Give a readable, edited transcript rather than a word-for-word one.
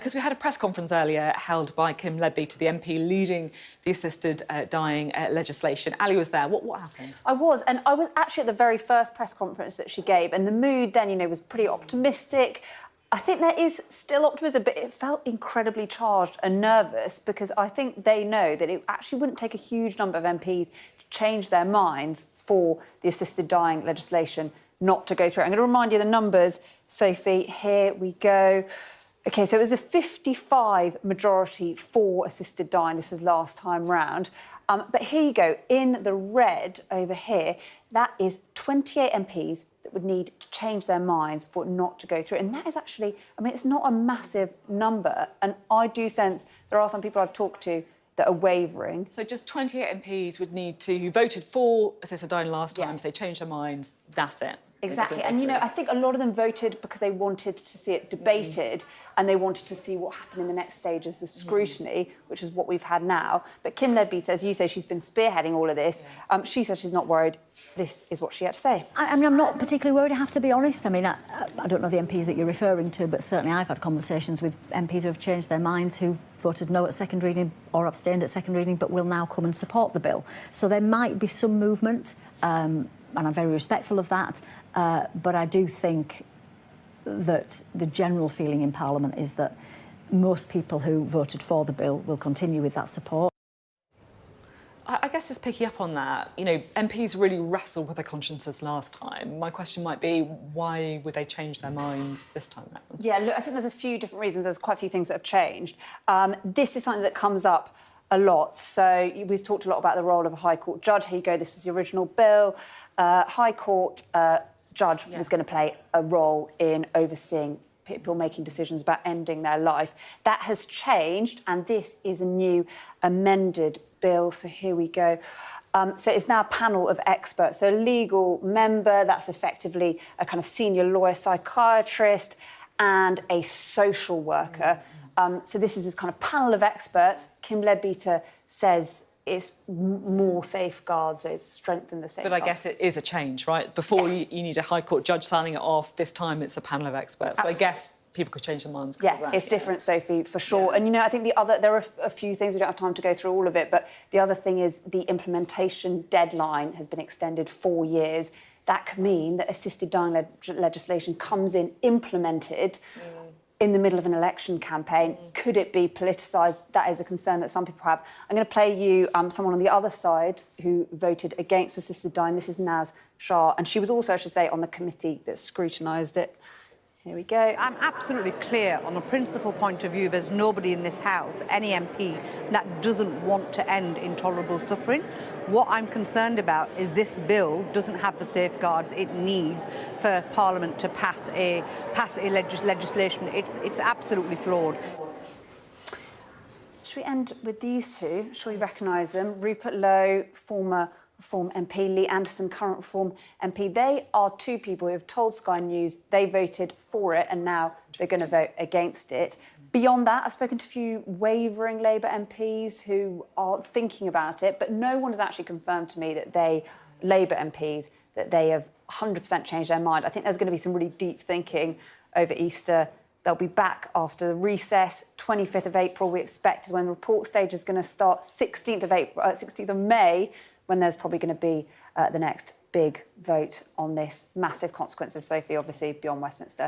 because we had a press conference earlier held by Kim Leadbeater, the MP leading the assisted dying legislation. Ali was there. What happened? I was, and I was actually at the very first press conference that she gave, and the mood then, you know, was pretty optimistic. I think there is still optimism, but it felt incredibly charged and nervous because I think they know that it actually wouldn't take a huge number of MPs to change their minds for the assisted dying legislation not to go through. I'm going to remind you the numbers, Sophie. Here we go. OK, so it was a 55 majority for assisted dying. This was last time round. But here you go. In the red over here, that is 28 MPs that would need to change their minds for it not to go through. And that is actually, I mean, it's not a massive number. And I do sense there are some people I've talked to that are wavering. So just 28 MPs would need to, who voted for assisted dying last time, Yeah. if they change their minds, that's it. Exactly. And, you know, I think a lot of them voted because they wanted to see it debated and they wanted to see what happened in the next stage as the scrutiny, which is what we've had now. But Kim Leadbeater, as you say, she's been spearheading all of this. She says she's not worried. This is what she had to say. I mean, I'm not particularly worried, I have to be honest. I mean, I don't know the MPs that you're referring to, but certainly I've had conversations with MPs who have changed their minds, who voted no at second reading or abstained at second reading, but will now come and support the bill. So there might be some movement, and I'm very respectful of that. But I do think that the general feeling in Parliament is that most people who voted for the bill will continue with that support. I guess just picking up on that, you know, MPs really wrestled with their consciences last time. My question might be, why would they change their minds this time around? Yeah, look, I think there's a few different reasons. There's quite a few things that have changed. This is something that comes up a lot. So we've talked a lot about the role of a High Court judge. Here you go, this was the original bill. High Court judge was going to play a role in overseeing people making decisions about ending their life. That has changed, and this is a new amended bill. So here we go. So it's now a panel of experts. So a legal member, that's effectively a kind of senior lawyer, psychiatrist, and a social worker. So this is this kind of panel of experts. Kim Leadbeater says it's more safeguards, so it's strengthened the safeguards. But I guess it is a change, right? Before you need a High Court judge signing it off, this time it's a panel of experts. So I guess people could change their minds. Yeah, it's different, Sophie, for sure. Yeah. And, you know, I think there are a few things, we don't have time to go through all of it, but the other thing is the implementation deadline has been extended 4 years. That could mean that assisted dying legislation comes in implemented in the middle of an election campaign. Could it be politicised? That is a concern that some people have. I'm going to play you someone on the other side who voted against assisted dying. This is Naz Shah, and she was also, I should say, on the committee that scrutinised it. Here we go. I'm absolutely clear on a principal point of view. There's nobody in this House, any MP, that doesn't want to end intolerable suffering. What I'm concerned about is this bill doesn't have the safeguards it needs for Parliament to pass a legislation. It's absolutely flawed. Should we end with these two? Shall we recognise them? Rupert Lowe, former Reform MP, Lee Anderson, current Reform MP. They are two people who have told Sky News they voted for it and now they're going to vote against it. Beyond that, I've spoken to a few wavering Labour MPs who are thinking about it, but no one has actually confirmed to me that Labour MPs, that they have 100% changed their mind. I think there's going to be some really deep thinking over Easter. They'll be back after the recess. 25th of April, we expect, is when the report stage is going to start. 16th of May, when there's probably going to be the next big vote on this. Massive consequences, Sophie, obviously, beyond Westminster.